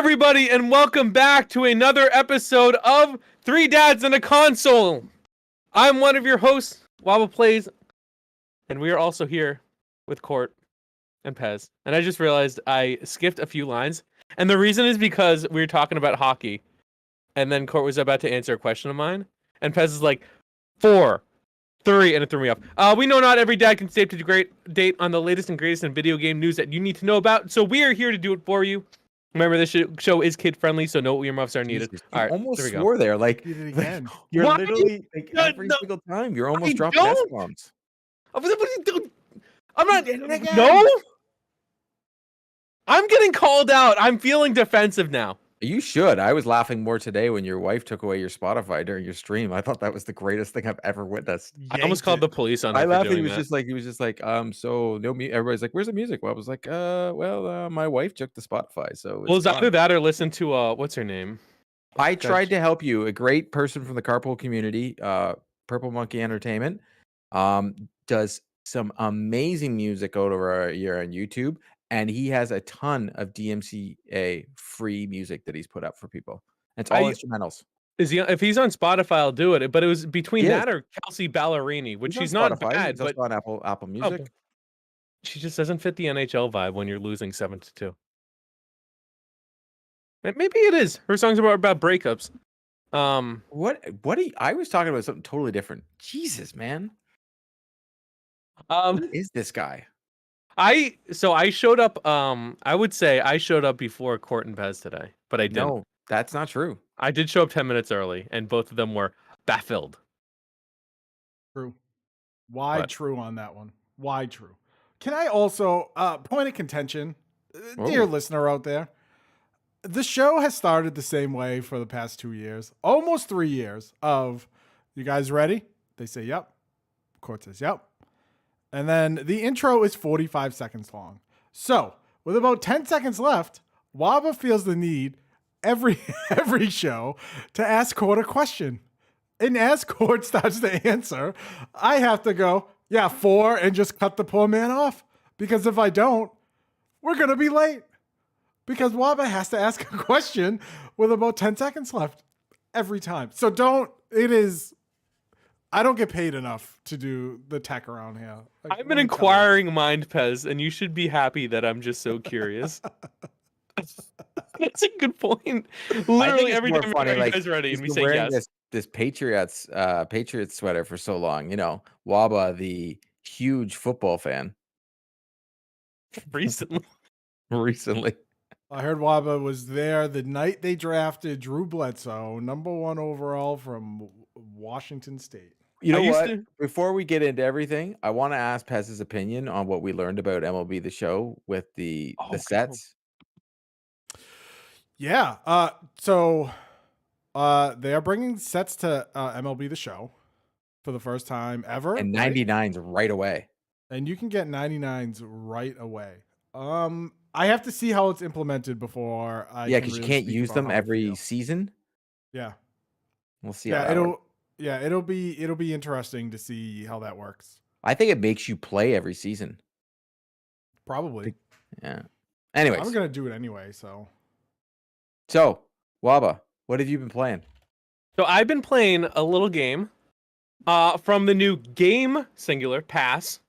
everybody, and welcome back to another episode of Three Dads and a Console. I'm one of your hosts, Wobble Plays, and we are also here with Court and Pez. And I just realized I skipped a few lines, and the reason is because we were talking about hockey, and then Court was about to answer a question of mine, and Pez is like, 4, 3, and it threw me off. We know not every dad can stay up to the great date on the latest and greatest in video game news that you need to know about, so we are here to do it for you. Remember, this show is kid-friendly, so no earmuffs are needed. Jesus, all right, almost there we swore go. there. Like, Did it again. you're Why? literally, like, every No, single time, you're almost I dropping don't. S-bombs. What are you doing? I'm not. You did it again. No. I'm getting called out. I'm feeling defensive now. You should. I was laughing more today when your wife took away your Spotify during your stream. I thought that was the greatest thing I've ever witnessed. I almost called the police on. I her for laughed. He doing was that. just like, so no music. Everybody's like, where's the music? Well, I was like, my wife took the Spotify, so Well, it's gone. either that or listen to what's her name? I tried to help you. A great person from the carpool community, Purple Monkey Entertainment, does some amazing music over a year on YouTube, and he has a ton of DMCA free music that he's put up for people. It's all instrumentals. Is he? If he's on Spotify, I'll do it. But it was between He that or Kelsey Ballerini, which she's not Spotify. bad, He's but also on Apple Music. She just doesn't fit the NHL vibe when you're losing 7-2. Maybe it is. Her songs are about breakups. I was talking about something totally different. Jesus, man. Who is this guy? I showed up. I would say I showed up before Court and Pez today, but I didn't. No, that's not true. I did show up 10 minutes early, and both of them were baffled. True. Why What? true on that one? Why true? Can I also point of contention, dear listener out there? The show has started the same way for the past 2 years, almost 3 years. Of you guys ready? They say yep. Court says yep. And then the intro is 45 seconds long. So with about 10 seconds left, Waba feels the need every show to ask Court a question. And as Court starts to answer, I have to go, yeah, 4, and just cut the poor man off. Because if I don't, we're going to be late. Because Waba has to ask a question with about 10 seconds left every time. So I don't get paid enough to do the tech around here. Like, I'm an inquiring mind, Pez, and you should be happy that I'm just so curious. That's a good point. Literally every time funny, you guys ready, and we say yes. This Patriots sweater for so long. You know, Waba, the huge football fan. Recently. I heard Waba was there the night they drafted Drew Bledsoe, #1 overall from Washington State. You know what? Before we get into everything, I want to ask Pez's opinion on what we learned about MLB The Show with the sets. Yeah. So they are bringing sets to MLB The Show for the first time ever. And 99s right away. And you can get 99s right away. I have to see how it's implemented before I because you can't use them every season. Yeah. We'll see. Yeah, it'll be interesting to see how that works. I think it makes you play every season. Probably. Yeah. Anyways. I'm going to do it anyway, so. So, Waba, what have you been playing? So I've been playing a little game from the new Game Singular Pass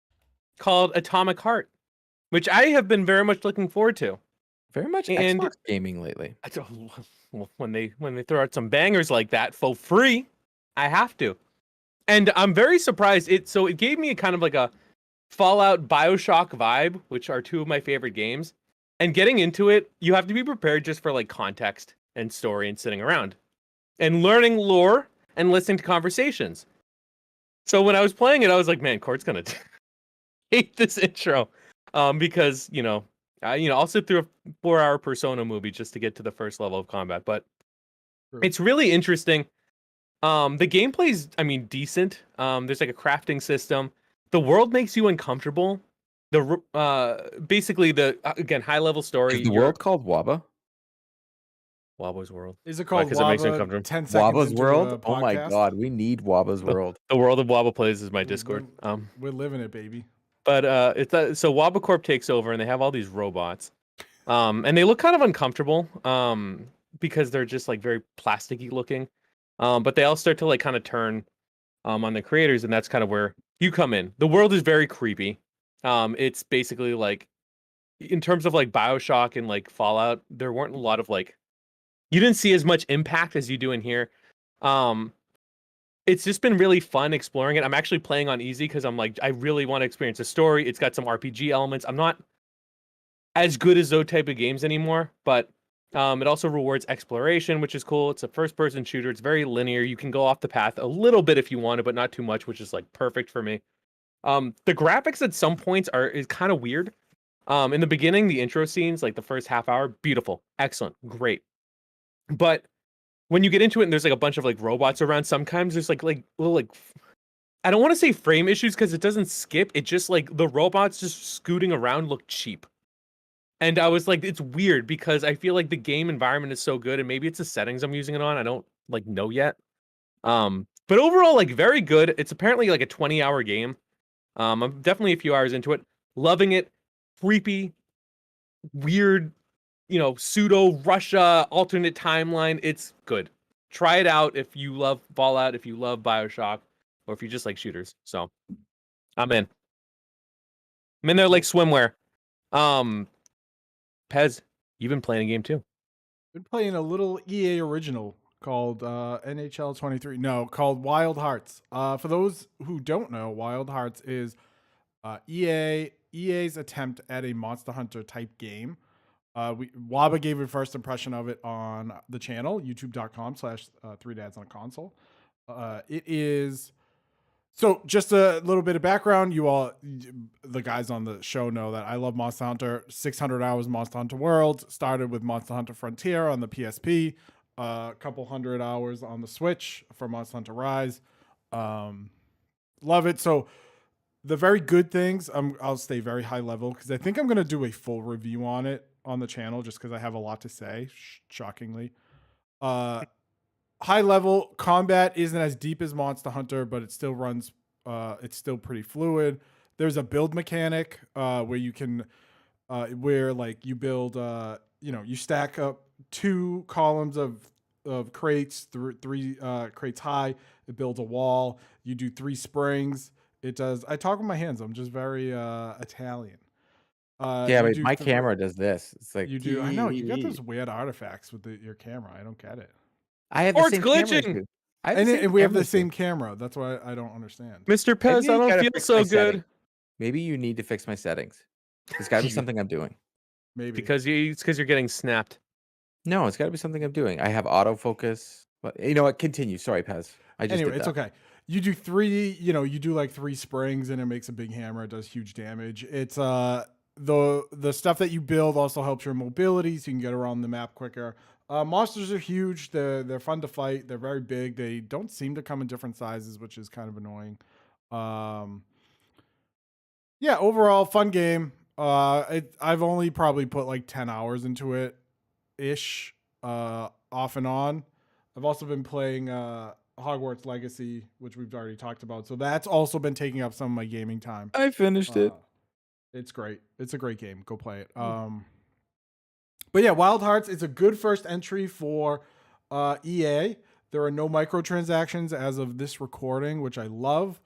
called Atomic Heart, which I have been very much looking forward to. Very much Xbox gaming lately. Well, when they throw out some bangers like that for free, I have to. And I'm very surprised. It gave me a kind of like a Fallout, BioShock vibe, which are two of my favorite games. And getting into it, you have to be prepared just for like context and story and sitting around and learning lore and listening to conversations. So when I was playing it, I was like, man, Court's gonna hate this intro. Because I'll sit through a 4-hour Persona movie just to get to the first level of combat, but it's really interesting. The gameplay's, decent. There's like a crafting system. The world makes you uncomfortable. Basically again, high level story. Is the world called Waba? Waba's World. Is it called Waba? It makes me uncomfortable. 10 seconds Waba's World? Oh my podcast? God, we need Waba's World. The world of Waba Plays is my Discord. We're living it, baby. But so Waba Corp takes over and they have all these robots. And they look kind of uncomfortable because they're just like very plasticky looking. But they all start to like kind of turn on the creators, and that's kind of where you come in. The world is very creepy. It's basically like in terms of like BioShock and like Fallout, there weren't a lot of like you didn't see as much impact as you do in here. Um, it's just been really fun exploring it. I'm actually playing on easy because I'm like, I really want to experience the story. It's got some RPG elements. I'm not as good as those type of games anymore, but it also rewards exploration, which is cool. It's a first-person shooter. It's very linear. You can go off the path a little bit if you want to, but not too much, which is like perfect for me. The graphics at some points is kind of weird. In the beginning, the intro scenes, like the first half hour, beautiful, excellent, great. But when you get into it and there's like a bunch of like robots around, sometimes there's like little like I don't want to say frame issues because it doesn't skip. It just like the robots just scooting around look cheap. And I was like, it's weird because I feel like the game environment is so good, and maybe it's the settings I'm using it on. I don't like know yet. But overall, like very good. It's apparently like a 20-hour game. I'm definitely a few hours into it. Loving it. Creepy, weird, pseudo Russia alternate timeline. It's good. Try it out if you love Fallout, if you love BioShock, or if you just like shooters. So I'm in. I'm in there like swimwear. Pez, you've been playing a game too. Been playing a little EA original called NHL 23. No, called Wild Hearts. For those who don't know, Wild Hearts is EA's attempt at a Monster Hunter type game. Waba gave a first impression of it on the channel, youtube.com/3dads on a console. It is so just a little bit of background. You all, the guys on the show know that I love Monster Hunter. 600 hours Monster Hunter World. Started with Monster Hunter Frontier on the PSP. A couple hundred hours on the Switch for Monster Hunter Rise. Love it. So the very good things, I'll stay very high level because I think I'm going to do a full review on it on the channel just because I have a lot to say, shockingly. High level combat isn't as deep as Monster Hunter, but it still runs, it's still pretty fluid. There's a build mechanic where you can, where like you build, you stack up 2 columns of crates, three crates high. It builds a wall. You do 3 springs. It does. I talk with my hands. I'm just very Italian. Yeah, but my camera does this. It's like you do. I know you got those weird artifacts with your camera. I don't get it. I have Or the it's same camera glitching. too. And we have the same camera. That's why I don't understand. Mr. Pez, Maybe I you don't gotta feel fix so my good. settings. Maybe you need to fix my settings. There's got to be something I'm doing. Maybe Because you're getting snapped. No, it's got to be something I'm doing. I have autofocus. But you know what? Continue. Sorry, Pez. Anyway, it's okay. You do 3. You do like 3 springs, and it makes a big hammer. It does huge damage. It's the stuff that you build also helps your mobility, so you can get around the map quicker. Monsters are huge. They're fun to fight. They're very big. They don't seem to come in different sizes, which is kind of annoying. Yeah, overall fun game. I've only probably put like 10 hours into it ish, off and on. I've also been playing Hogwarts Legacy, which we've already talked about. So that's also been taking up some of my gaming time. I finished it. It's great. It's a great game. Go play it. But yeah, Wild Hearts, it's a good first entry for EA. There are no microtransactions as of this recording, which I love.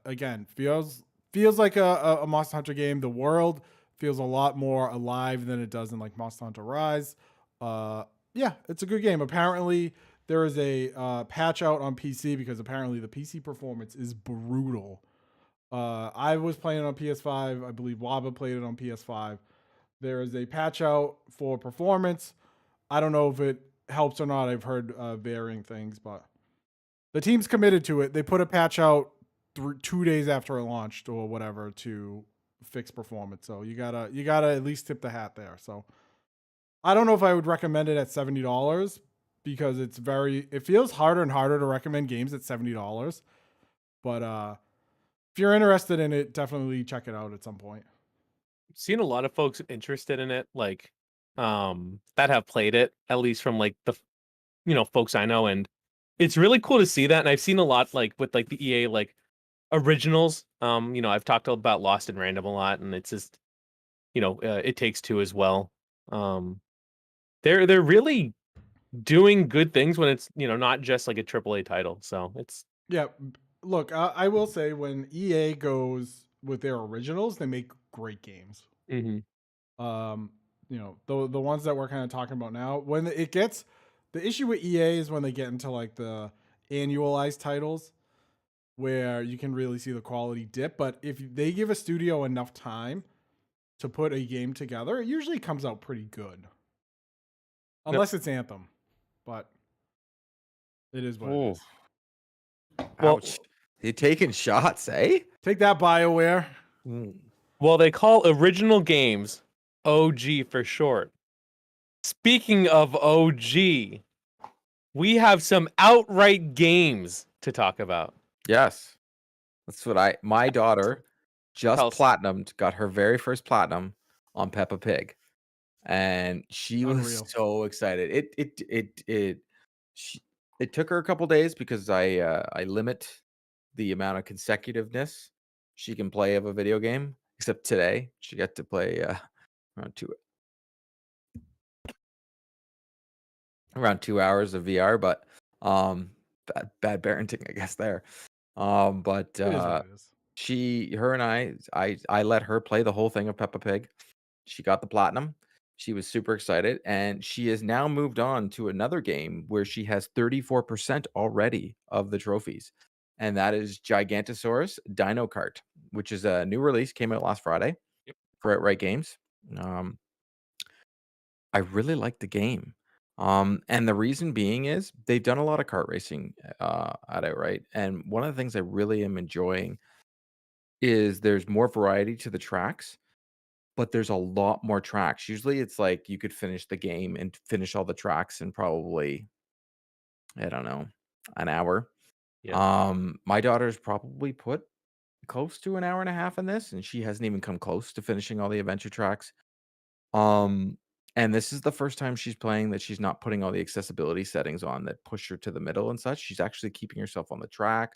Again, feels like a Monster Hunter game. The world feels a lot more alive than it does in like Monster Hunter Rise. Yeah, it's a good game. Apparently, there is a patch out on PC because apparently the PC performance is brutal. I was playing it on PS5. I believe Waba played it on PS5. There is a patch out for performance. I don't know if it helps or not. I've heard varying things, but the team's committed to it. They put a patch out 2 days after it launched or whatever to fix performance. So you gotta at least tip the hat there. So I don't know if I would recommend it at $70 because it feels harder and harder to recommend games at $70. But if you're interested in it, definitely check it out at some point. Seen a lot of folks interested in it, like that have played it, at least from like the folks I know, and it's really cool to see that. And I've seen a lot like with like the EA like originals. I've talked about Lost in Random a lot, and it's just It Takes Two as well. They're really doing good things when it's not just like a AAA title. So it's Yeah, look, I will say when EA goes with their originals, they make great games. Mhm. The ones that we're kind of talking about now, when it gets the issue with EA is when they get into like the annualized titles where you can really see the quality dip. But if they give a studio enough time to put a game together, it usually comes out pretty good. Unless it's Anthem, but it is what it Ooh. is. Well, Ouch. You taking shots, eh? Take that, BioWare. well, they call original games OG for short. Speaking of OG, we have some outright games to talk about. Yes. That's what my daughter just Tell us. platinumed, got her very first platinum on Peppa Pig. And she was Unreal. so excited. It took her a couple days because I limit the amount of consecutiveness she can play of a video game. Except today, she got to play around 2 hours of VR, but bad parenting, I guess there. But It is what it is. her and I let her play the whole thing of Peppa Pig. She got the platinum. She was super excited, and she has now moved on to another game where she has 34% already of the trophies, and that is Gigantosaurus Dino Kart, which is a new release, came out last Friday for Outright Games. I really like the game. And the reason being is they've done a lot of kart racing at Outright, and one of the things I really am enjoying is there's more variety to the tracks, but there's a lot more tracks. Usually it's like you could finish the game and finish all the tracks in probably, I don't know, an hour. Yeah. My daughter's probably put close to an hour and a half in this, and she hasn't even come close to finishing all the adventure tracks. And this is the first time she's playing that she's not putting all the accessibility settings on that push her to the middle and such. She's actually keeping herself on the track.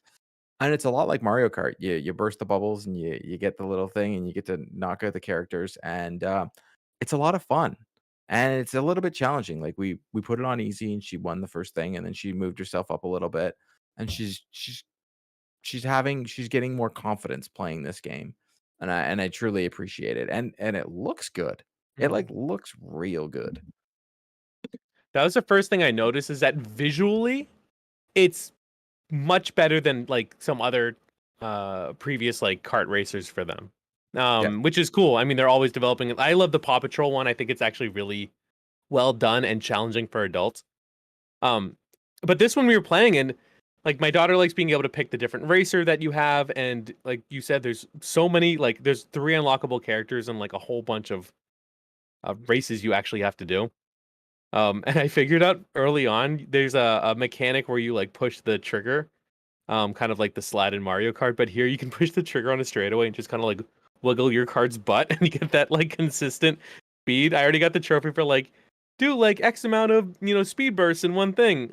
And it's a lot like Mario Kart. You burst the bubbles and you get the little thing and you get to knock out the characters, and it's a lot of fun. And it's a little bit challenging. Like we put it on easy and she won the first thing, and then she moved herself up a little bit, and she's getting more confidence playing this game. And I truly appreciate it. And it looks good. It like looks real good. That was the first thing I noticed, is that visually it's much better than like some other previous like kart racers for them. Which is cool. I mean, they're always developing it. I love the Paw Patrol one. I think it's actually really well done and challenging for adults. But this one we were playing, and like my daughter likes being able to pick the different racer that you have, and like you said, there's so many, like there's 3 unlockable characters and like a whole bunch of races you actually have to do. And I figured out early on there's a mechanic where you like push the trigger, kind of like the slide in Mario Kart, but here you can push the trigger on a straightaway and just kind of like wiggle your cart's butt and you get that like consistent speed. I already got the trophy for like do like X amount of speed bursts in one thing.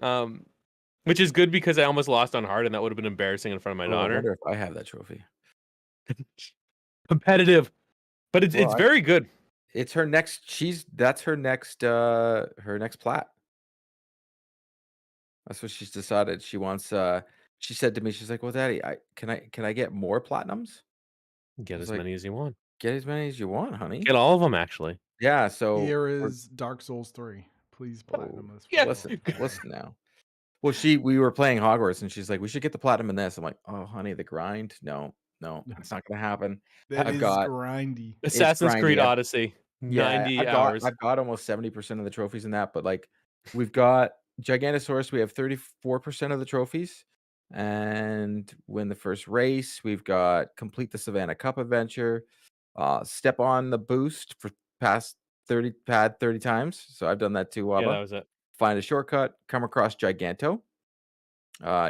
Which is good because I almost lost on hard, and that would have been embarrassing in front of my I daughter. wonder if I have that trophy. Competitive, but it's very good. It's her next. That's her next plat. That's what she's decided. She wants. She said to me, she's like, "Well, Daddy, can I get more platinums? Get as like, many as you want. Get as many as you want, honey. Get all of them, actually. Yeah. So Here is Dark Souls 3. Please platinum this. Yeah. Listen now. Well, we were playing Hogwarts, and she's like, "We should get the platinum in this." I'm like, "Oh, honey, the grind? No, it's not gonna happen." That I've is got grindy. Assassin's Creed grindy. Odyssey. 90 hours. I've got almost 70% of the trophies in that, but like we've got Gigantosaurus, we have 34% of the trophies. And win the first race. We've got complete the Savannah Cup adventure, step on the boost for past 30 times. So I've done that too, Waba. Yeah, that was it. Find a shortcut, come across Giganto,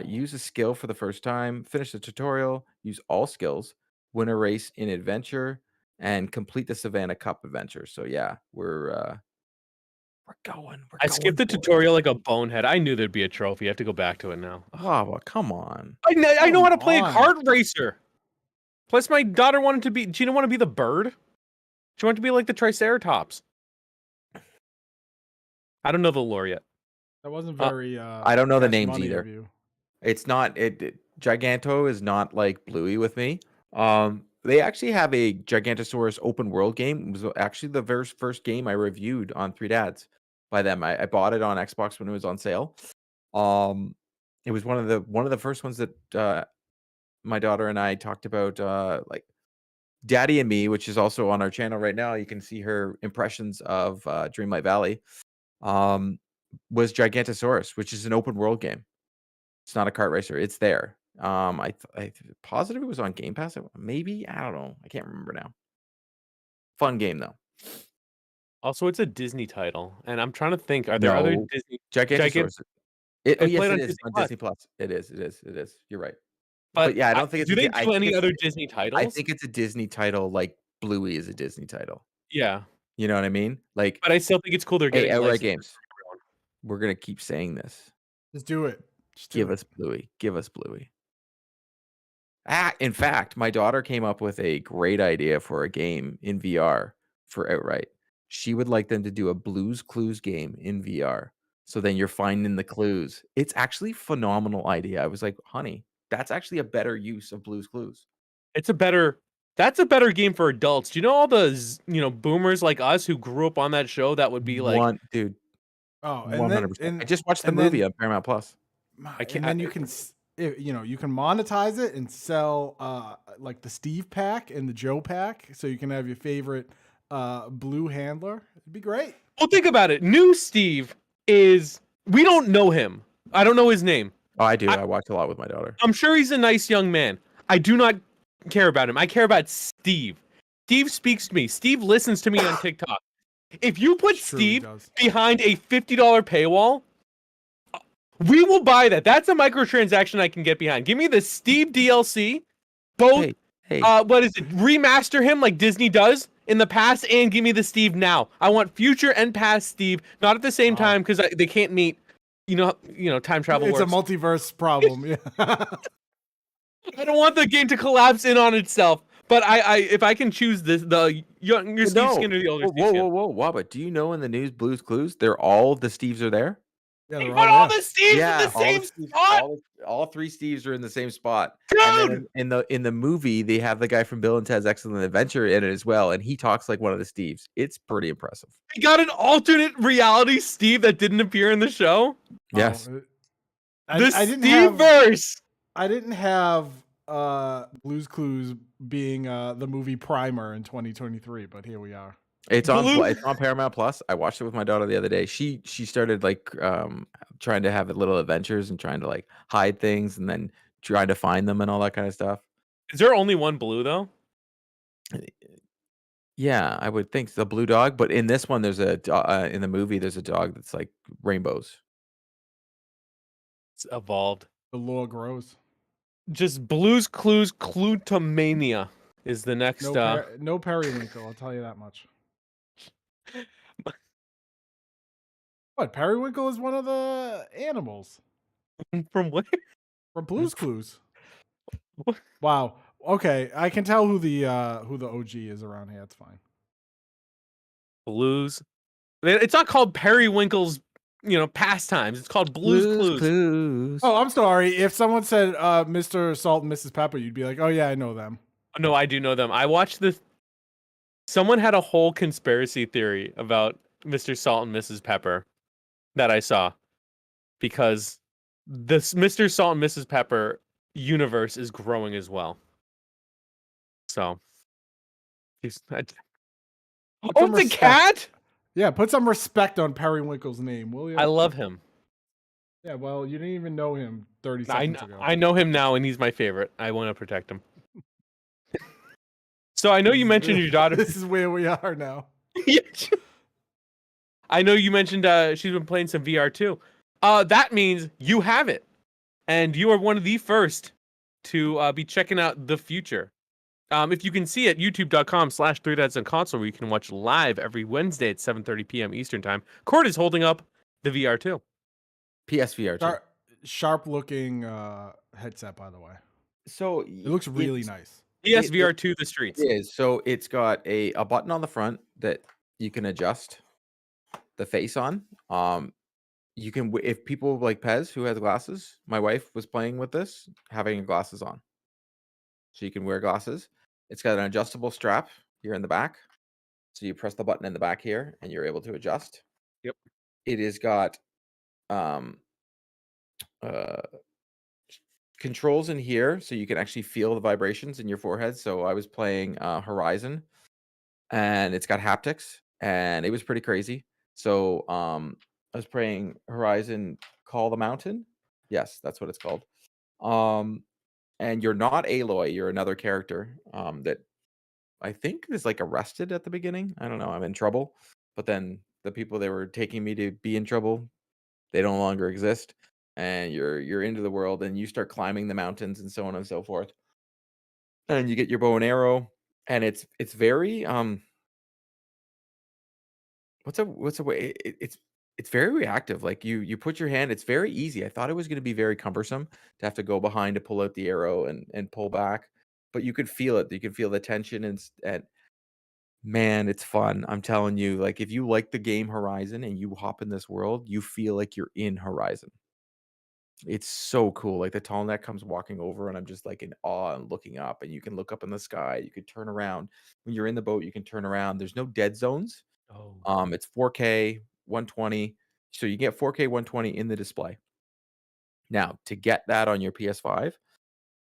use a skill for the first time, finish the tutorial, use all skills, win a race in adventure, and complete the Savannah Cup adventure. So yeah, we're going. I skipped the tutorial like a bonehead. I knew there'd be a trophy. I have to go back to it now. Oh, well, come on. I know how to play a kart racer. Plus, my daughter wanted to be. She didn't want to be the bird. She wanted to be like the Triceratops. I don't know the lore yet. That wasn't very. I don't know the cash names money either. of you. It's not Giganto is not like Bluey with me. They actually have a Gigantosaurus open world game. It was actually the very first game I reviewed on Three Dads by them. I bought it on Xbox when it was on sale. It was one of the first ones that my daughter and I talked about, like Daddy and Me, which is also on our channel right now. You can see her impressions of Dreamlight Valley. Was Gigantosaurus, which is an open world game. It's not a kart racer. It's there. I positive it was on Game Pass. Maybe, I don't know. I can't remember now. Fun game though. Also, it's a Disney title, and I'm trying to think. Are there other No. Disney? Gigantosaurus. It Yes, played it on is Disney on Plus. Disney Plus. It is. You're right. But yeah, I don't think it's do they I do think any it's other Disney I titles? think it's a Disney title, like Bluey is a Disney title. Yeah, You know what I mean? Like, but I still think it's cool they're hey, getting Outright licensed. Games. We're gonna keep saying this. Just do it. Give us Bluey. Give us Bluey. In fact, my daughter came up with a great idea for a game in VR for Outright. She would like them to do a Blues Clues game in VR. So then you're finding the clues. It's actually a phenomenal idea. I was like, honey, that's actually a better use of Blues Clues. That's a better game for adults. Do you know all the boomers like us who grew up on that show that would be like, Dude, Oh, and 100%. then I just watched the movie on Paramount Plus. and then you can you can monetize it and sell like the Steve pack and the Joe pack, so you can have your favorite blue handler. It'd be great. well, think about it. New Steve we don't know him. I don't know his name. Oh, I do. I watch a lot with my daughter. I'm sure he's a nice young man. I do not care about him. I care about Steve. Steve speaks to me. Steve listens to me on TikTok. If you put It's true, he Steve does. behind a $50 paywall, we will buy that. That's a microtransaction I can get behind. Give me the Steve DLC. Both, Hey. what is it? Remaster him like Disney does in the past, and give me the Steve now. I want future and past Steve, not at the same time because they can't meet. You know, time travel. It's works. a multiverse problem. Yeah. I don't want the game to collapse in on itself. But if I can choose the younger Steve Skin or the older Steve Skin. Whoa! But do you know in the news Blues Clues, the Steves are there? Yeah, They they're put all all there. the Steves in the same spot. All three Steves are in the same spot. Dude! And then in the movie, they have the guy from Bill and Ted's Excellent Adventure in it as well, and he talks like one of the Steves. It's pretty impressive. We got an alternate reality Steve that didn't appear in the show. Yes. I didn't have Steve-verse. I didn't have Blue's Clues being the movie Primer in 2023, but here we are. It's on Paramount Plus. I watched it with my daughter the other day. She started like trying to have little adventures and trying to like hide things and then trying to find them and all that kind of stuff. Is there only one blue though? Yeah, I would think the blue dog, but in this one, there's in the movie, there's a dog that's like rainbows. It's evolved. The lore grows. Just Blues Clues Clutomania is the next. No periwinkle, I'll tell you that much. What? Periwinkle is one of the animals From where? from Blue's Clues. What? Wow. Okay, I can tell who the OG is around here. It's fine. Blues. It's not called Periwinkle's, pastimes. It's called Blues Clues. Oh, I'm sorry. If someone said Mr. Salt and Mrs. Pepper, you'd be like, "Oh yeah, I know them." No, I do know them. I watched this. Someone had a whole conspiracy theory about Mr. Salt and Mrs. Pepper that I saw because this Mr. Salt and Mrs. Pepper universe is growing as well. So, it's a cat. Yeah, put some respect on Periwinkle's name, will you? I love him. Yeah, well, you didn't even know him 30 seconds ago. I know him now, and he's my favorite. I want to protect him. So I know you mentioned your daughter. This is where we are now. I know you mentioned she's been playing some VR too. That means you have it, and you are one of the first to be checking out the future. If you can see it, youtube.com/3dadsonsole, where you can watch live every Wednesday at 7:30 p.m. Eastern time. Cord is holding up the VR too. PSVR too. Sharp looking headset, by the way. So it looks really nice. PSVR 2 the streets. It is. So it's got a button on the front that you can adjust the face on. You can if people like Pez who has glasses. My wife was playing with this, having glasses on, so you can wear glasses. It's got an adjustable strap here in the back, so you press the button in the back here, and you're able to adjust. Yep. It has got uh, controls in here, so you can actually feel the vibrations in your forehead. So I was playing Horizon, and it's got haptics, and it was pretty crazy. So I was playing Horizon Call the Mountain. Yes, that's what it's called. And you're not Aloy, you're another character that I think is like arrested at the beginning. I don't know, I'm in trouble. But then the people that were taking me to be in trouble, they no longer exist. And you're into the world, and you start climbing the mountains and so on and so forth. And you get your bow and arrow, and it's very what's a way it's very reactive. Like you put your hand, it's very easy. I thought it was going to be very cumbersome to have to go behind to pull out the arrow and pull back, but you could feel it. You could feel the tension, and man, it's fun. I'm telling you, like if you like the game Horizon and you hop in this world, you feel like you're in Horizon. It's so cool. Like the tall neck comes walking over, and I'm just like in awe and looking up, and you can look up in the sky. You could turn around when you're in the boat. You can turn around. There's no dead zones. Oh. It's 4K 120, so you get 4K 120 in the display. Now, to get that on your PS5,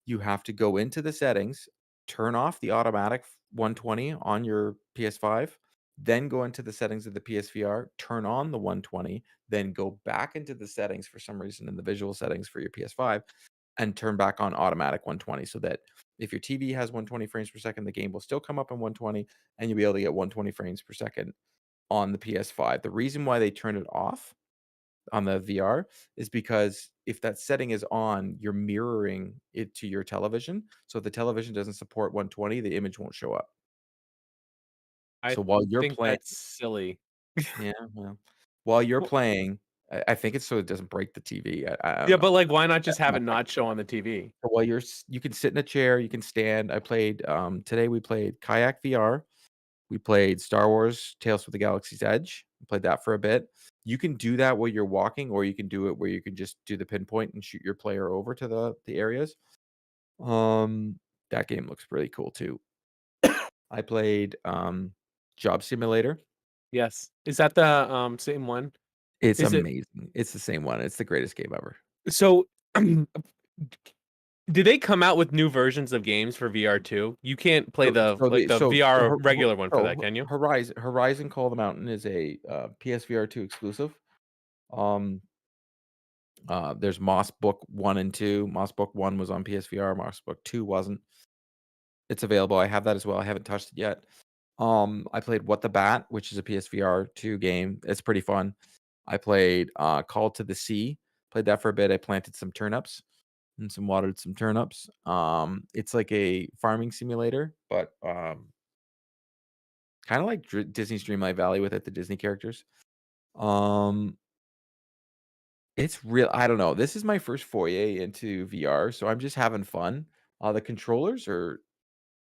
you have to go into the settings, turn off the automatic 120 on your PS5, then go into the settings of the PSVR, turn on the 120, then go back into the settings for some reason in the visual settings for your PS5 and turn back on automatic 120, so that if your TV has 120 frames per second, the game will still come up in 120, and you'll be able to get 120 frames per second on the PS5. The reason why they turned it off on the VR is because if that setting is on, you're mirroring it to your television. So if the television doesn't support 120, the image won't show up. I So while you're think playing, that's silly. yeah, well, while you're Well, playing, I think it's so it doesn't break the TV. I don't yeah, know. but like, why not just have My it not show on the TV? So while you can sit in a chair, you can stand. I played today. We played Kayak VR. We played Star Wars Tales from the Galaxy's Edge. We played that for a bit. You can do that while you're walking, or you can do it where you can just do the pinpoint and shoot your player over to the areas. That game looks really cool too. I played Job Simulator. Yes. Is that the same one? It's Is it amazing. It's the same one. It's the greatest game ever. so? Did they come out with new versions of games for VR too? You can't play the VR regular one for that, can you? Horizon Call the Mountain is a PSVR 2 exclusive. There's Moss Book 1 and 2. Moss Book 1 was on PSVR, Moss Book 2 wasn't. It's available. I have that as well. I haven't touched it yet. I played What the Bat, which is a PSVR 2 game. It's pretty fun. I played Call to the Sea. Played that for a bit. I planted some turnips and watered some turnips. It's like a farming simulator, but kind of like Disney's Dreamlight Valley with the Disney characters. It's real. I don't know. This is my first foray into VR, so I'm just having fun. The controllers are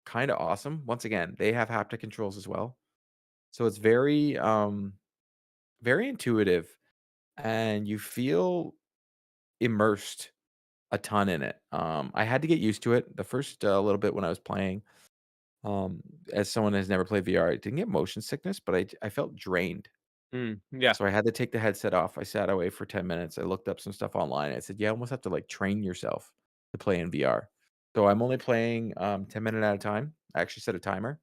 kind of awesome. Once again, they have haptic controls as well. So it's very intuitive, and you feel immersed a ton in it. I had to get used to it the first little bit when I was playing. As someone has never played VR, I didn't get motion sickness, but I felt drained. Yeah. So I had to take the headset off. I sat away for 10 minutes. I looked up some stuff online. I said, "You almost have to like train yourself to play in VR." So I'm only playing 10 minutes at a time. I actually set a timer,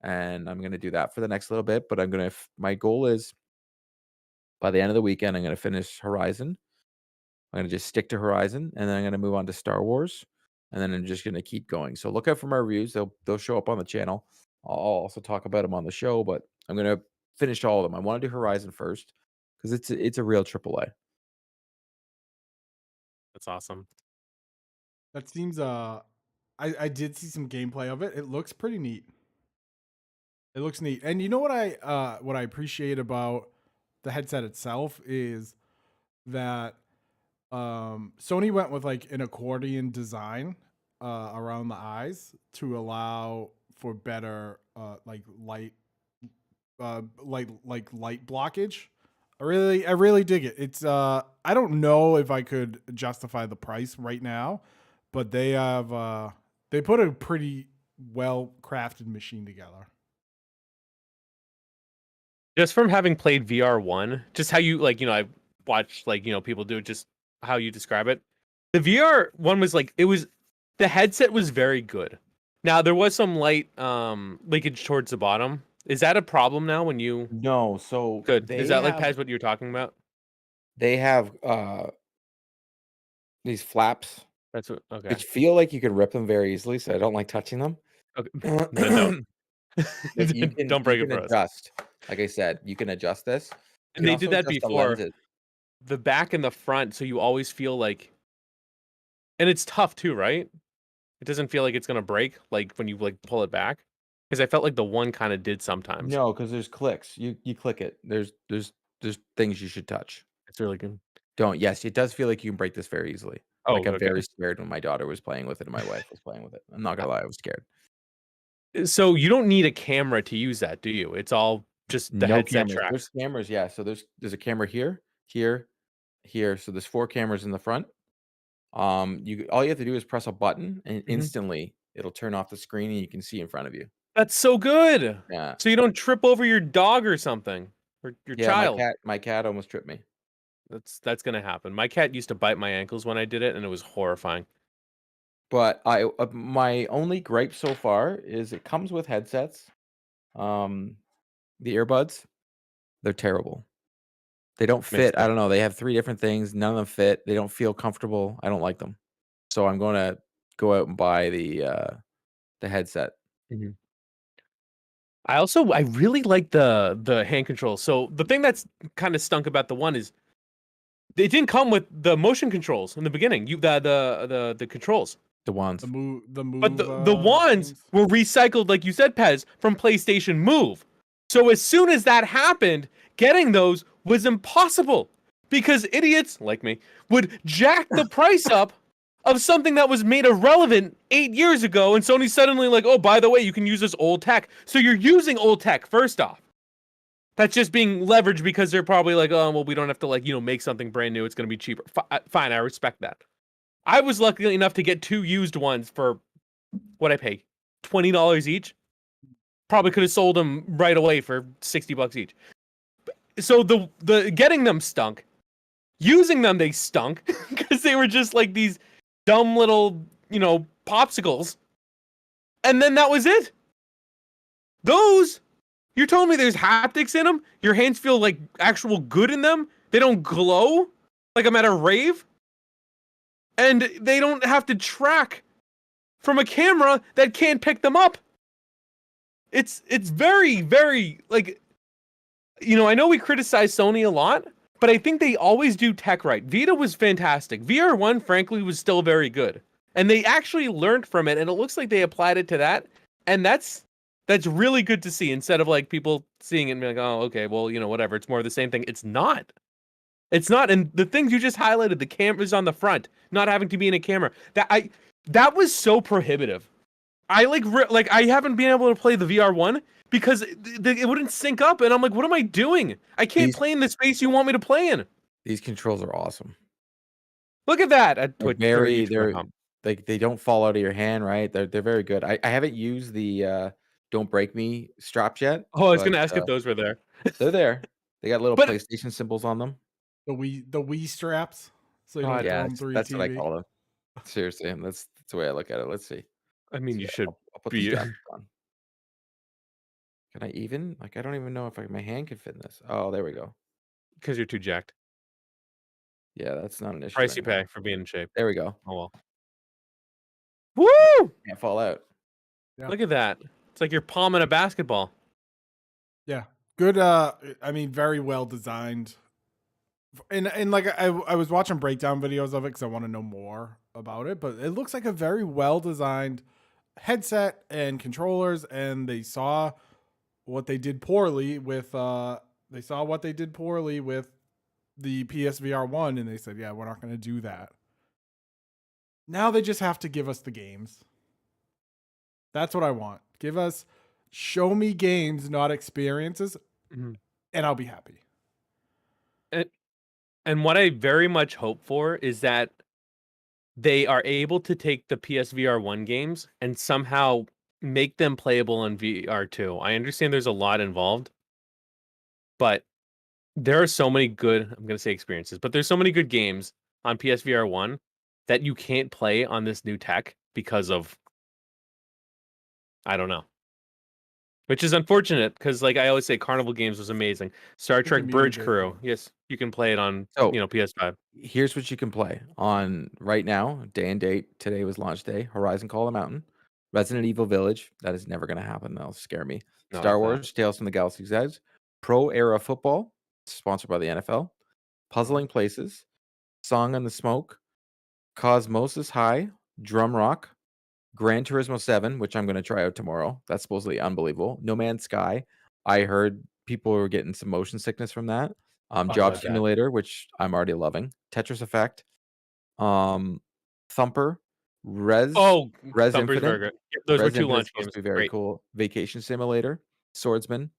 and I'm gonna do that for the next little bit. But my goal is by the end of the weekend, I'm gonna finish Horizon. I'm gonna just stick to Horizon, and then I'm gonna move on to Star Wars, and then I'm just gonna keep going. So look out for my reviews. They'll show up on the channel. I'll also talk about them on the show, but I'm gonna finish all of them. I want to do Horizon first because it's a real AAA. That's awesome. That seems I did see some gameplay of it. It looks pretty neat. It looks neat. And you know what I appreciate about the headset itself is that Sony went with like an accordion design around the eyes to allow for better like light light blockage. I really dig it. It's I don't know if I could justify the price right now, but they put a pretty well crafted machine together. Just from having played VR1, just how you like, I've watched like, people do it, just how you describe it. The VR1 was like, the headset was very good. Now there was some light leakage towards the bottom. Is that a problem now when you No, so good? Is that like have Paz what you're talking about? they have these flaps That's what okay. which feel like you can rip them very easily, so I don't like touching them. Okay. Then don't. That Don't break it for us. adjust. Like I said, you can adjust this. You And can they also did that adjust the before. lenses. The back and the front, so you always feel like, and it's tough too, right? It doesn't feel like it's gonna break like when you like pull it back. Because I felt like the one kind of did sometimes. No, because there's clicks. You click it. There's things you should touch. It's really good. Don't. Yes, it does feel like you can break this very easily. Oh, Like I'm okay. very scared when my daughter was playing with it and my wife was playing with it. I'm not gonna lie, I was scared. So you don't need a camera to use that, do you? It's all just the No headset cameras. track. There's cameras, yeah. So there's a camera here, here, here. So there's 4 cameras in the front. All you have to do is press a button and instantly it'll turn off the screen and you can see in front of you. That's so good. Yeah. So you don't trip over your dog or something, or your Yeah, child. my cat almost tripped me. That's gonna happen. My cat used to bite my ankles when I did it, and it was horrifying. But my only gripe so far is it comes with headsets. The earbuds, they're terrible. They don't fit. I don't know. They have 3 different things. None of them fit. They don't feel comfortable. I don't like them. So I'm going to go out and buy the headset. I really like the hand controls. So the thing that's kind of stunk about the one is it didn't come with the motion controls in the beginning. The controls. The ones. The move, But the wands things. were recycled, like you said, Pez, from PlayStation Move. So as soon as that happened, getting those was impossible because idiots like me would jack the price up of something that was made irrelevant 8 years ago, and Sony's suddenly like, oh, by the way, you can use this old tech. So you're using old tech, first off. That's just being leveraged because they're probably like, oh, well, we don't have to like, make something brand new. It's going to be cheaper. Fine, I respect that. I was lucky enough to get 2 used ones for what I pay, $20 each. Probably could have sold them right away for $60 each. So the getting them stunk. Using them, they stunk because they were just like these dumb little, popsicles. And then that was it. Those, you're telling me there's haptics in them? Your hands feel like actual good in them? They don't glow like I'm at a rave? And they don't have to track from a camera that can't pick them up. It's very, very, like, I know we criticize Sony a lot, but I think they always do tech right. Vita was fantastic. VR1, frankly, was still very good. And they actually learned from it, and it looks like they applied it to that. And that's really good to see, instead of like people seeing it and being like, oh, okay, well, whatever. It's more of the same thing. It's not. It's not. And the things you just highlighted, the cameras on the front, not having to be in a camera, that was so prohibitive. I I haven't been able to play the VR1 because it wouldn't sync up, and I'm like, what am I doing? I can't play in the space you want me to play in. These controls are awesome. Look at that. They don't fall out of your hand, right? They're very good. I haven't used the Don't Break Me straps yet. Oh, I was gonna ask if those were there. They're there. They got little PlayStation symbols on them. The Wii straps. So you don't throw them through that's your what TV. I call them. Seriously, and that's the way I look at it. Let's see. I mean, you should I'll put be the straps on. Can I even? Like, I don't even know if my hand can fit in this. Oh, there we go. Because you're too jacked. Yeah, that's not an issue. Price right you now. pay for being in shape. There we go. Oh well. Woo! Can't fall out. Yeah. Look at that. It's like you're palming a basketball. Yeah. Good. I mean, very well designed. And like I was watching breakdown videos of it because I want to know more about it, but it looks like a very well designed headset and controllers, and they saw what they did poorly with the PSVR 1, and they said, yeah, we're not going to do that. Now they just have to give us the games. That's what I want. Show me games, not experiences, Mhm. and I'll be happy. And what I very much hope for is that they are able to take the PSVR 1 games and somehow make them playable on VR 2. I understand there's a lot involved, but there are so many good, I'm going to say experiences, but there's so many good games on PSVR 1 that you can't play on this new tech because of, I don't know. Which is unfortunate because, like I always say, Carnival Games was amazing. Star The Trek Bridge community. Crew, yes, you can play it on, So PS5. here's what you can play on right now, day and date. Today was launch day. Horizon Call of the Mountain, Resident Evil Village. That is never going to happen. That'll scare me. No, Star it's not. Wars, Tales from the Galaxy's Edge, Pro Era Football, sponsored by the NFL, Puzzling Places, Song in the Smoke, Cosmosis High, Drum Rock, Gran Turismo 7, which I'm going to try out tomorrow. That's supposedly unbelievable. No Man's Sky. I heard people were getting some motion sickness from that. I Job love that. Simulator, which I'm already loving. Tetris Effect. Thumper. Res Thumper's Infinite. very good. Yep, those were Res 2 Infinite launch supposed games. to be very Great. cool. Vacation Simulator. Swordsman.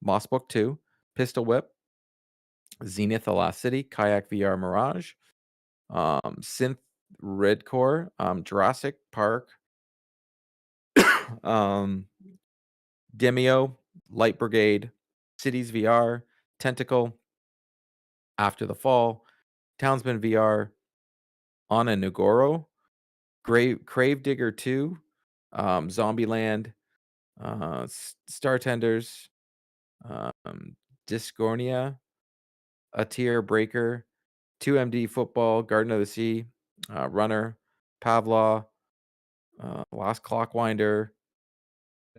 Mossbook 2. Pistol Whip. Zenith The Last City. Kayak VR Mirage. Synth Redcore. Jurassic Park. Demio, Light Brigade, Cities VR, Tentacle, After the Fall, Townsman VR, Anna Nugoro, Crave Digger 2, Zombieland, Star Tenders, Discornia, A Tier Breaker, 2MD Football, Garden of the Sea, Runner, Pavlov, Last Clockwinder,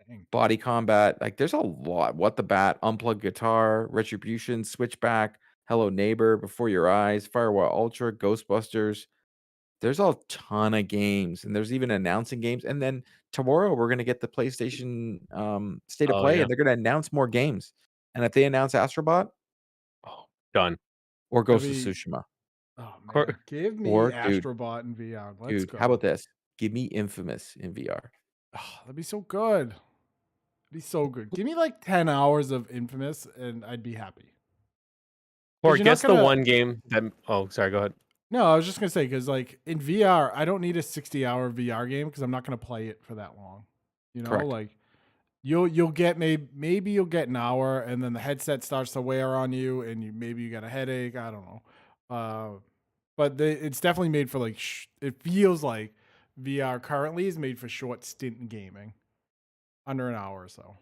Dang. Body Combat. Like there's a lot. What the Bat, Unplugged Guitar, Retribution, Switchback, Hello Neighbor, Before Your Eyes, Firewall Ultra, Ghostbusters. There's a ton of games, and there's even announcing games. And then tomorrow we're gonna get the PlayStation State of Oh, Play, yeah. and they're gonna announce more games. And if they announce Astrobot Oh, done. or That'd Ghost of be- Tsushima, Oh Cor- man, give me or dude, Astrobot in VR. Let's go. how about this? Give me Infamous in VR. Oh, that'd be so good. Be so good. Give me like 10 hours of Infamous and I'd be happy. Or you're not guess the gonna- one game that. Oh, sorry. Go ahead. No, I was just gonna say because like in VR, I don't need a 60-hour VR game because I'm not gonna play it for that long. You know, Correct. like you'll get maybe you'll get an hour and then the headset starts to wear on you and maybe you get a headache. I don't know. But it's definitely made for like it feels like VR currently is made for short stint gaming, under an hour or so.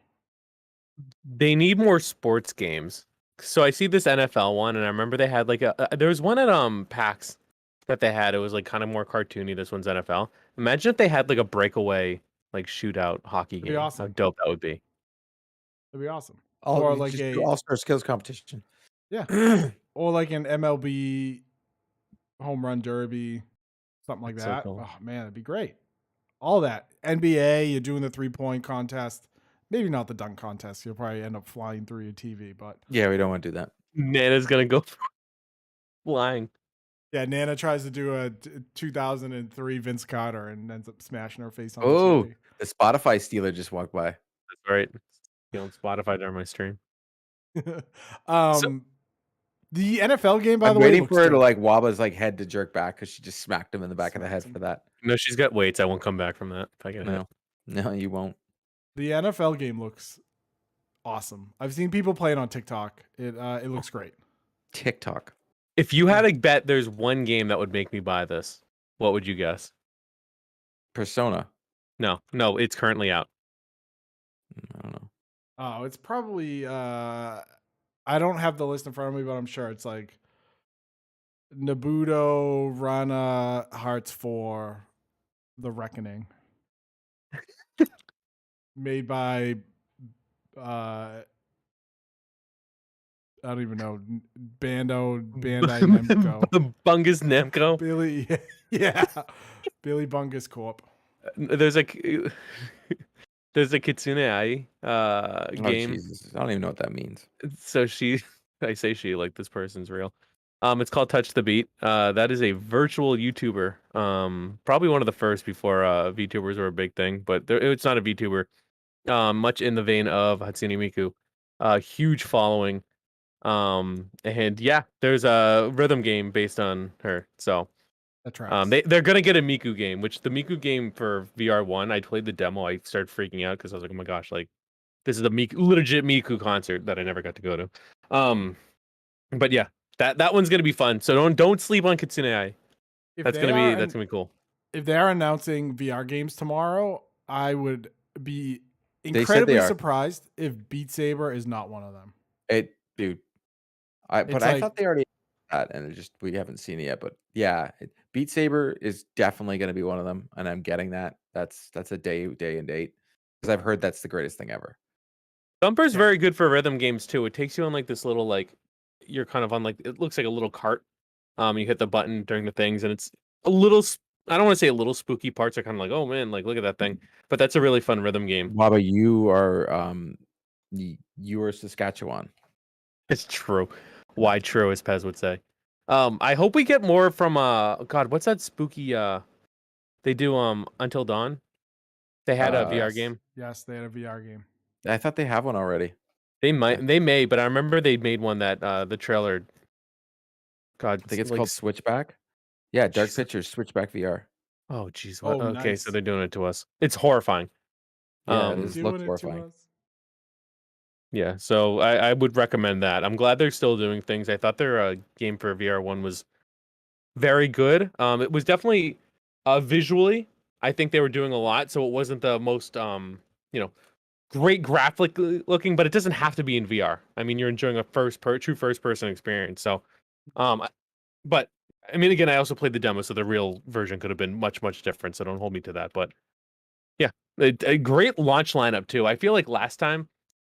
They need more sports games. So I see this NFL one, and I remember they had like there was one at PAX that they had. It was like kind of more cartoony. This one's NFL. Imagine if they had like a breakaway like shootout hockey That'd be game. How awesome. dope that would be. That'd be awesome. Or Or like just do All-Star Skills Competition. yeah, or like an MLB home run derby, something like That's so that. cool. Oh man, it'd be great. All that NBA, you're doing the 3-point contest. Maybe not the dunk contest. You'll probably end up flying through your TV, but Yeah, we don't want to do that. Nana's gonna go flying. yeah, Nana tries to do a 2003 Vince Carter and ends up smashing her face on Oh, the the Spotify stealer just walked by. That's right. On Spotify during my stream. TV. The NFL game, by I'm the way, waiting looks for her to dope. like Waba's like head to jerk back because she just smacked him in the back of the head Smacks him. for that. No, she's got weights. I won't come back from that if I get hit. No, no, you won't. The NFL game looks awesome. I've seen people play it on TikTok. It looks great. TikTok. If you had to bet, there's one game that would make me buy this. What would you guess? Persona. No, it's currently out. I don't know. Oh, it's probably I don't have the list in front of me, but I'm sure it's like Nabuto, Rana, Hearts 4, The Reckoning. Made by I don't even know. Bandai Namco. Bungus Namco. Billy yeah. Billy Bungus Corp. There's a Kitsune Ai Oh game. Jesus! I don't even know what that means. So I say she like this person's real. It's called Touch the Beat. That is a virtual YouTuber. Probably one of the first before VTubers were a big thing, but it's not a VTuber. Much in the vein of Hatsune Miku. Huge following. And yeah, there's a rhythm game based on her. So That tracks. they're gonna get a Miku game, which the Miku game for VR1, I played the demo. I started freaking out because I was like, oh my gosh, like this is a legit Miku concert that I never got to go to. But yeah, that one's gonna be fun. So don't sleep on Kitsune Ai. That's gonna be cool. If they are announcing VR games tomorrow, I would be said they incredibly are. surprised if Beat Saber is not one of them. Dude. I thought they already had that, and we haven't seen it yet. But yeah, Beat Saber is definitely going to be one of them, and I'm getting that. That's a day and date because I've heard that's the greatest thing ever. Thumper's very good for rhythm games too. It takes you on like this little like you're kind of on like it looks like a little cart. You hit the button during the things, and it's a little. I don't want to say a little spooky. Parts are kind of like, oh man, like look at that thing. But that's a really fun rhythm game. Baba, you are Saskatchewan. It's true. Why true, as Pez would say. I hope we get more from God, what's that spooky they do Until Dawn? They had a VR game. Yes, they had a VR game. I thought they have one already. They may, but I remember they made one that the trailer. God, I think it's called Switchback. Yeah, Dark Pictures Switchback VR. Oh jeez. Oh, okay, nice. so they're doing it to us. It's horrifying. Yeah, it looks horrifying. Yeah, so I would recommend that. I'm glad they're still doing things. I thought their game for VR1 was very good. It was definitely visually, I think they were doing a lot, so it wasn't the most great graphic looking, but it doesn't have to be in VR. I mean, you're enjoying a true first person experience. So but I mean, again, I also played the demo, so the real version could have been much different, so don't hold me to that. But yeah, a great launch lineup too. I feel like last time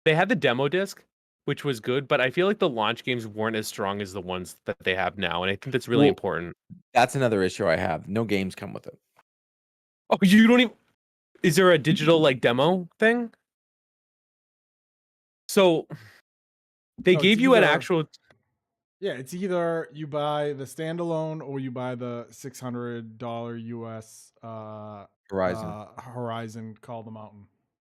they had the demo disc, which was good, but I feel like the launch games weren't as strong as the ones that they have now, and I think that's really important. That's another issue I have. No games come with it. Oh, you don't even. Is there a digital like demo thing? So they gave you an actual. Yeah, it's either you buy the standalone or you buy the $600 US Horizon Call the Mountain.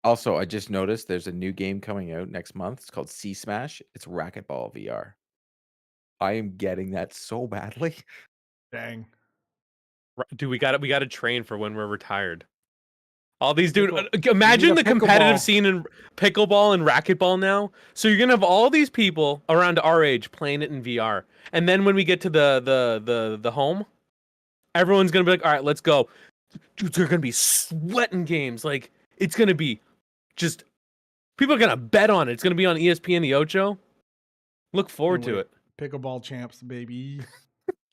Also, I just noticed there's a new game coming out next month. It's called Sea Smash. It's racquetball VR. I am getting that so badly. Dang. Dude, we got to train for when we're retired. All these imagine the competitive scene in pickleball and racquetball now. So you're gonna have all these people around our age playing it in VR, and then when we get to the home, everyone's gonna be like, "All right, let's go." Dude, they're gonna be sweating games. Like it's gonna be just people are gonna bet on it. It's gonna be on ESPN the Ocho. Look forward to it. Pickleball champs, baby.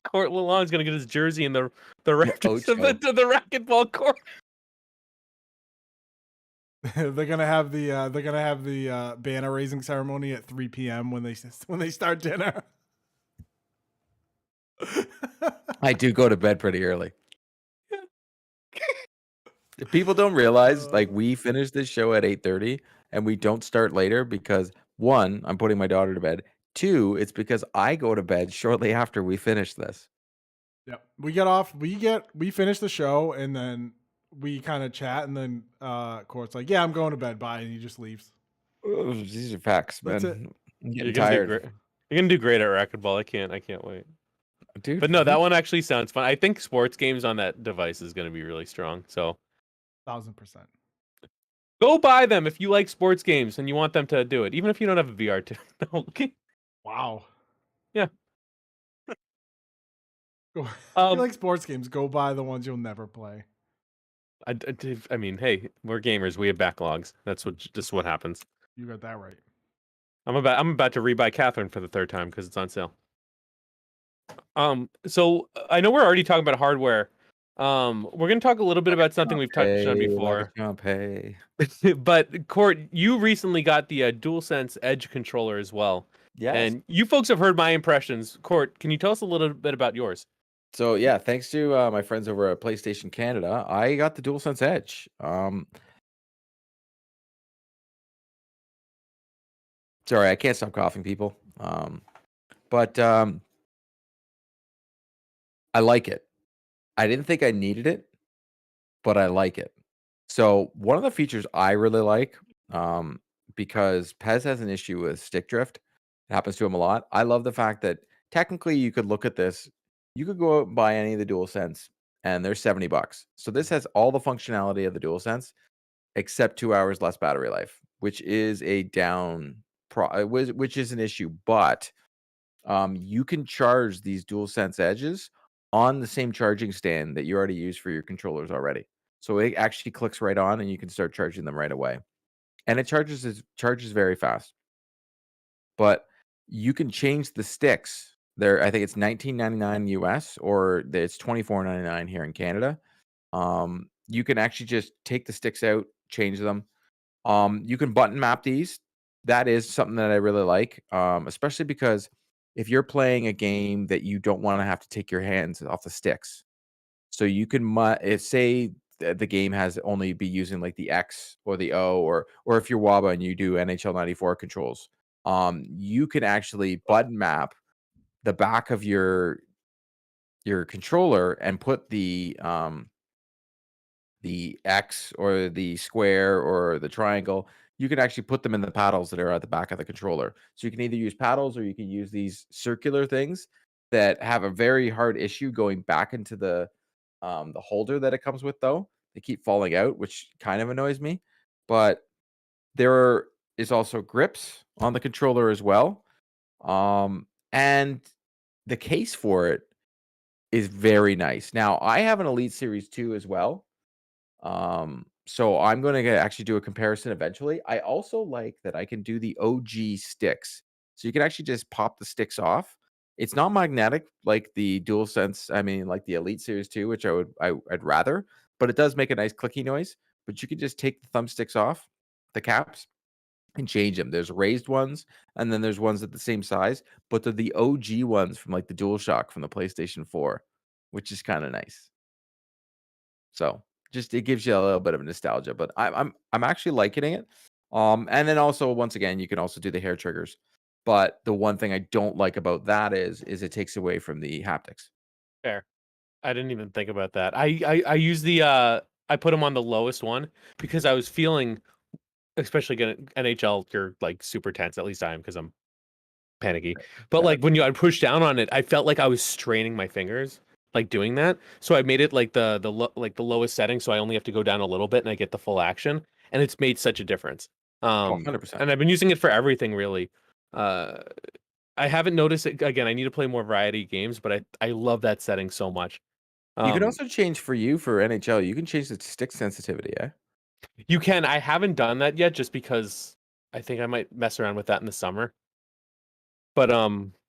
Court Lalonde's gonna get his jersey in the rafters of the racquetball court. They're gonna have the banner raising ceremony at 3 p.m. when they start dinner. I do go to bed pretty early. People don't realize like we finish this show at 8:30 and we don't start later because one, I'm putting my daughter to bed. Two, it's because I go to bed shortly after we finish this. Yep. We finish the show and then we kind of chat and then Court's like, yeah, I'm going to bed. Bye. And he just leaves. Oh, these are facts, man. I'm getting tired. You're gonna do great at racquetball. I can't wait. Dude. But no, that one actually sounds fun. I think sports games on that device is gonna be really strong. So 1000%. Go buy them if you like sports games and you want them to do it, even if you don't have a VR too. Okay. Wow. Yeah. If you like sports games, go buy the ones you'll never play. I mean, hey, we're gamers. We have backlogs. That's what happens. You got that right. I'm about to rebuy Catherine for the third time because it's on sale. So I know we're already talking about hardware. We're gonna talk a little bit about something we've touched on before. But Court, you recently got the DualSense Edge controller as well. Yes. And you folks have heard my impressions. Court, can you tell us a little bit about yours? So yeah, thanks to my friends over at PlayStation Canada, I got the DualSense Edge. Sorry, I can't stop coughing, people. But I like it. I didn't think I needed it, but I like it. So one of the features I really like, because Pez has an issue with stick drift, it happens to him a lot. I love the fact that technically you could look at this, you could go out and buy any of the DualSense, and they're $70. So this has all the functionality of the DualSense, except 2 hours less battery life, which is a which is an issue. But you can charge these DualSense edges on the same charging stand that you already use for your controllers already. So it actually clicks right on, and you can start charging them right away. And it charges very fast. But you can change the sticks. There, I think it's $19.99 US, or it's $24.99 here in Canada. You can actually just take the sticks out, change them. You can button map these. That is something that I really like, especially because if you're playing a game that you don't want to have to take your hands off the sticks, so you can say the game has only be using like the X or the O, or if you're WABA and you do NHL 94 controls, you can actually button map the back of your controller and put the X or the square or the triangle. You can actually put them in the paddles that are at the back of the controller. So you can either use paddles, or you can use these circular things that have a very hard issue going back into the holder that it comes with, though. They keep falling out, which kind of annoys me. But there is also grips on the controller as well. And the case for it is very nice. Now, I have an Elite Series 2 as well. So I'm going to actually do a comparison eventually. I also like that I can do the OG sticks. So you can actually just pop the sticks off. It's not magnetic like the DualSense, I mean like the Elite Series 2, which I'd rather, but it does make a nice clicky noise. But you can just take the thumbsticks off, the caps, and change them. There's raised ones, and then there's ones at the same size, but they're the OG ones from like the DualShock from the PlayStation 4, which is kind of nice. So just it gives you a little bit of nostalgia, but I'm actually liking it. And then also once again, you can also do the hair triggers. But the one thing I don't like about that is it takes away from the haptics. Fair. I didn't even think about that. I use the I put them on the lowest one because I was feeling, especially getting NHL, you're like super tense. At least I am, because I'm panicky. But Yeah. like when I'd push down on it, I felt like I was straining my fingers, like doing that. So I made it like the lowest setting, so I only have to go down a little bit and I get the full action, and it's made such a difference. Oh, 100%. And I've been using it for everything really. Uh, I haven't noticed it again. I need to play more variety games, but I love that setting so much. You can Um, also change for NHL. You can change the stick sensitivity, eh? you can. I haven't done that yet, just because I think I might mess around with that in the summer. But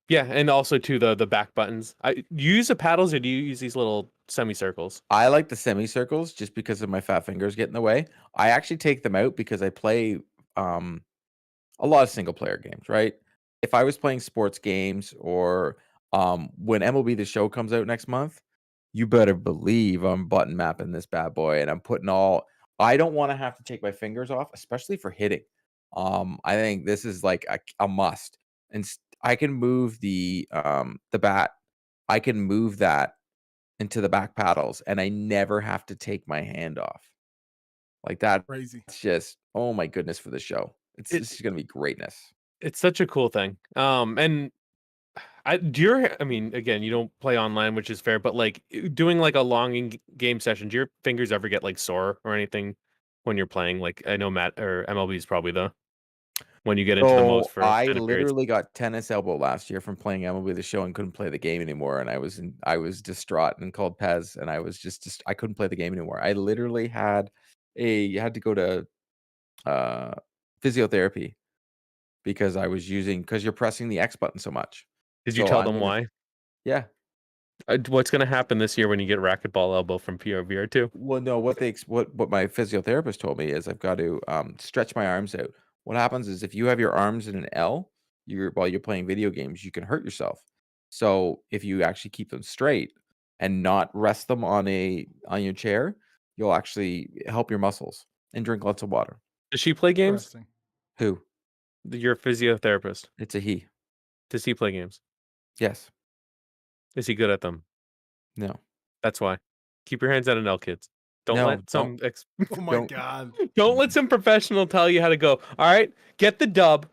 yeah, and also too the back buttons. You use the paddles, or do you use these little semicircles? I like the semicircles just because of my fat fingers get in the way. I actually take them out because I play a lot of single player games, right? If I was playing sports games, or when MLB The Show comes out next month, you better believe I'm button mapping this bad boy, and I'm putting all. I don't want to have to take my fingers off, especially for hitting. I think this is like a must, and I can move the bat. I can move that into the back paddles, and I never have to take my hand off. Like that. Crazy. It's just, oh my goodness, for the show. It This is gonna be greatness. it's such a cool thing. And I mean, again, you don't play online, which is fair, but like doing like a long game session, do your fingers ever get like sore or anything when you're playing? Like I know Matt or MLB is probably the when you get into the most So for I extended periods. literally got tennis elbow last year from playing MLB The Show and couldn't play the game anymore, and I was distraught and called Pez, and I was just I couldn't play the game anymore. I literally had to go to uh physiotherapy because I was because you're pressing the X button so much. Did you So tell I'm them gonna why? yeah. What's gonna happen this year when you get racquetball elbow from PSVR 2? Well, no, what my physiotherapist told me is I've got to stretch my arms out. What happens is if you have your arms in an L, while you're playing video games, you can hurt yourself. So if you actually keep them straight and not rest them on your chair, you'll actually help your muscles, and drink lots of water. Does she play games? Interesting. Who? Your physiotherapist. It's a he. Does he play games? Yes. Is he good at them? No. That's why. Keep your hands out of L, kids. Don't No, let some Oh my Don't- god. don't let some professional tell you how to go. All right, get the dub,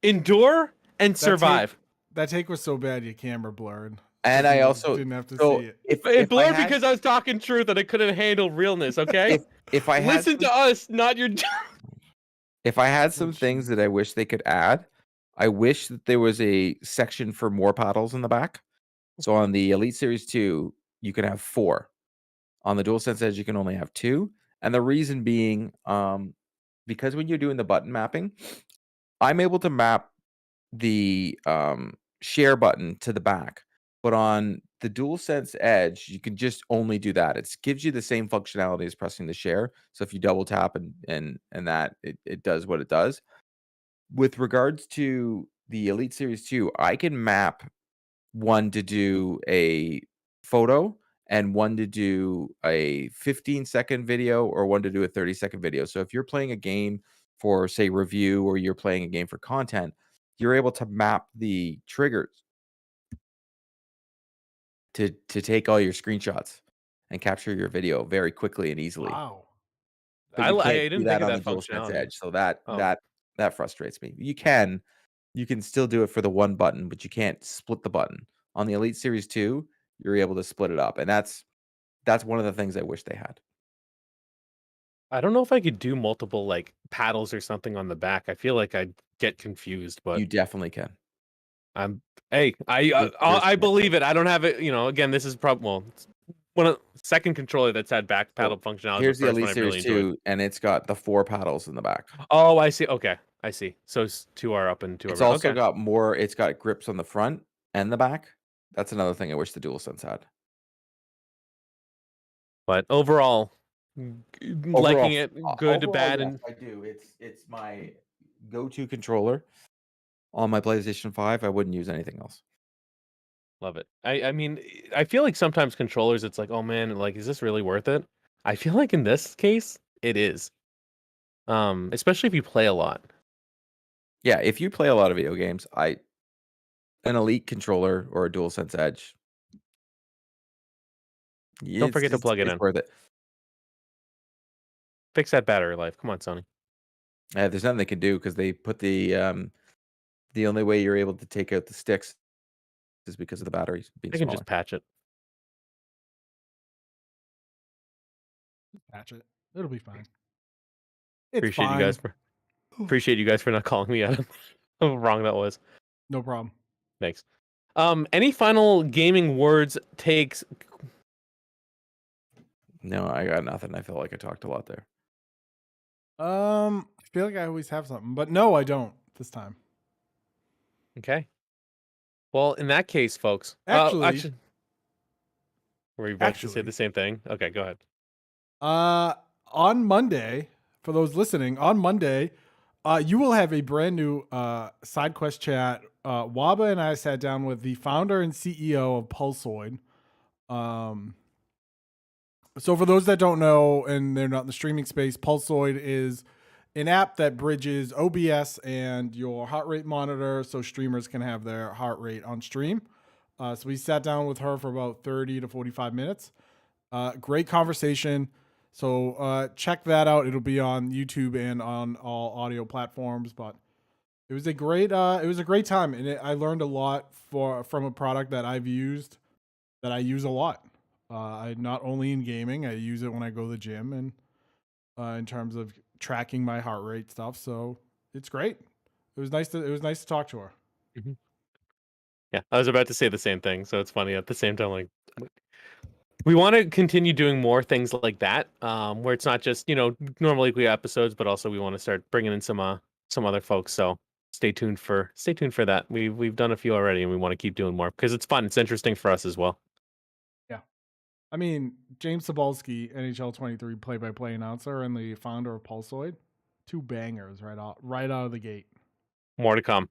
endure and survive. That take was so bad your camera blurred. And So I people also didn't have to so see it. if It if I blurred had because I was talking truth and I couldn't handle realness. Okay, if I had listen some, to us, not your. if I had some things that I wish they could add, I wish that there was a section for more paddles in the back. So on the Elite Series 2, you can have 4. On the DualSense Edge, you can only have 2. And the reason being, because when you're doing the button mapping, I'm able to map the share button to the back. But on the DualSense Edge, you can just only do that. It gives you the same functionality as pressing the share. So if you double tap and that, it does what it does. With regards to the Elite Series 2, I can map one to do a photo and one to do a 15-second video or one to do a 30-second video. So if you're playing a game for, say, review, or you're playing a game for content, you're able to map the triggers to take all your screenshots and capture your video very quickly and easily. Wow. But I you can't didn't do think that of on the that DualSense functionality. Edge. So that Oh. that frustrates me. You can still do it for the one button, but you can't split the button. On the Elite Series 2, you're able to split it up, and that's one of the things I wish they had. I don't know if I could do multiple like paddles or something on the back. I feel like I'd get confused, but You definitely can. I'm hey, I There's I no- believe it. I don't have it. You know, again, this is probably it's one of second controller that's had back paddle functionality. Here's The the first one Elite I really Series enjoyed. 2, and it's got the 4 paddles in the back. Oh, I see. Okay, I see. So 2 are up and 2 are It's down. also Okay. got more. It's got grips on the front and the back. That's another thing I wish the DualSense had. But overall, liking it, good, overall, bad, yes, and I do. It's my go-to controller on my PlayStation 5. I wouldn't use anything else. love it. I mean, I feel like sometimes controllers, it's like, oh man, like, is this really worth it? I feel like in this case, it is. Especially if you play a lot. Yeah, if you play a lot of video games, an Elite controller or a DualSense Edge, Don't forget to plug it it's in. worth it. Fix that battery life. Come on, Sony. There's nothing they can do because they put the only way you're able to take out the sticks is because of the batteries being They can smaller. just patch it. Patch it. It'll be fine. It's Appreciate fine. you guys for not calling me out on how wrong that was. No problem. Thanks. Any final gaming words, takes? No, I got nothing. I feel like I talked a lot there. I feel like I always have something, but no, I don't this time. Okay. Well, in that case, folks. Actually, were you about to say the same thing? Okay, go ahead. On Monday, for those listening, on Monday, you will have a brand new side quest chat. Waba and I sat down with the founder and CEO of Pulsoid. So for those that don't know and they're not in the streaming space, Pulsoid is an app that bridges OBS and your heart rate monitor so streamers can have their heart rate on stream. So we sat down with her for about 30 to 45 minutes. Great conversation. So check that out. It'll be on YouTube and on all audio platforms. But it was a great time, and I learned a lot from a product that I use a lot. I not only in gaming, I use it when I go to the gym and in terms of tracking my heart rate stuff. So it's great. It was nice to talk to her. Mm-hmm. Yeah, I was about to say the same thing. So it's funny at the same time, like we want to continue doing more things like that, where it's not just normal weekly episodes, but also we want to start bringing in some other folks. So stay tuned for that. We've done a few already, and we want to keep doing more because it's fun. It's interesting for us as well. Yeah, I mean James Cebulski, NHL 23 play-by-play announcer and the founder of Pulsoid, 2 bangers right out of the gate. More to come.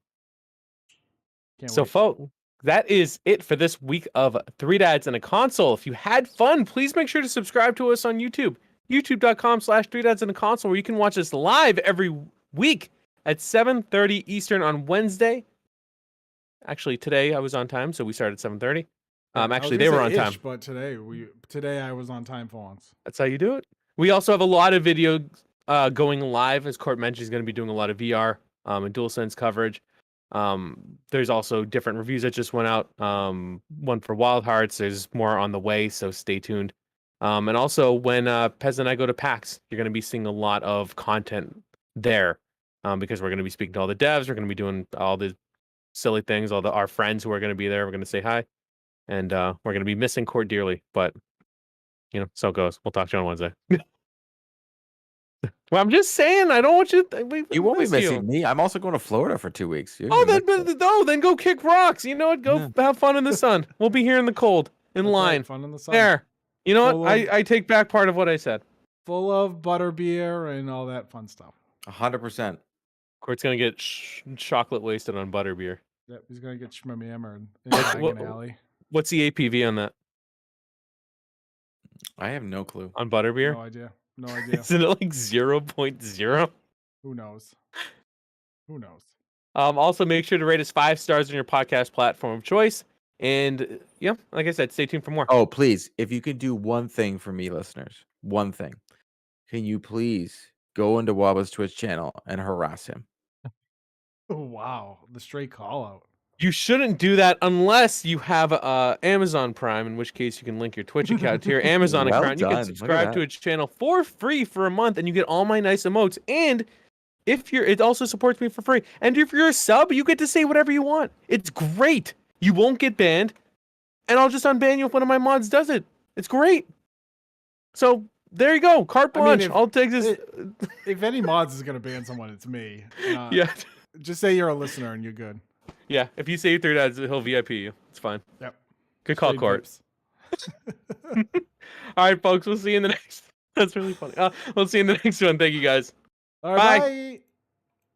Can't So, wait. folks, that is it for this week of 3 Dads and a Console. If you had fun, please make sure to subscribe to us on YouTube. YouTube.com/3dads and a console, where you can watch us live every week at 7:30 Eastern on Wednesday. Actually, today I was on time, so we started at 7:30. Actually, they were on time. But today I was on time for once. That's how you do it. We also have a lot of video going live, as Court mentioned. He's going to be doing a lot of VR and DualSense coverage. There's also different reviews that just went out. One for Wild Hearts. There's more on the way, so stay tuned. And also, when Pez and I go to PAX, you're going to be seeing a lot of content there because we're going to be speaking to all the devs. We're going to be doing all the silly things. Our friends who are going to be there. We're going to say hi, and we're going to be missing Court dearly, but so it goes. We'll talk to you on Wednesday. Well, I'm just saying, I don't want you to. You won't be missing me. I'm also going to Florida for 2 weeks. Then go kick rocks. You know what? Go have fun in the sun. We'll be here in the cold, in line. Fun in the sun. There. You know what? I take back part of what I said. Full of butterbeer and all that fun stuff. 100%. Court's gonna get chocolate wasted on butterbeer. Yep, he's gonna get hammered in an alley. What's the APV on that? I have no clue. On butterbeer? No idea. Isn't it like 0.0? Who knows? Also, make sure to rate us 5 stars on your podcast platform of choice. And like I said, stay tuned for more. Oh, please, if you could do one thing for me, listeners, one thing, can you please go into Waba's Twitch channel and harass him? Oh, wow, the straight call out. You shouldn't do that unless you have Amazon Prime, in which case you can link your Twitch account to your Amazon account. You can subscribe to his channel for free for a month, and you get all my nice emotes. And it also supports me for free. And if you're a sub, you get to say whatever you want. It's great. You won't get banned, and I'll just unban you if one of my mods does it. It's great. So there you go, carte blanche. I'll take this. If any mods is gonna ban someone, it's me. Yeah. Just say you're a listener and you're good. Yeah, if you say 3 dads, he'll VIP you. It's fine. Yep. Good call, Court. All right, folks. We'll see you in the next. That's really funny. We'll see you in the next one. Thank you, guys. All right, bye.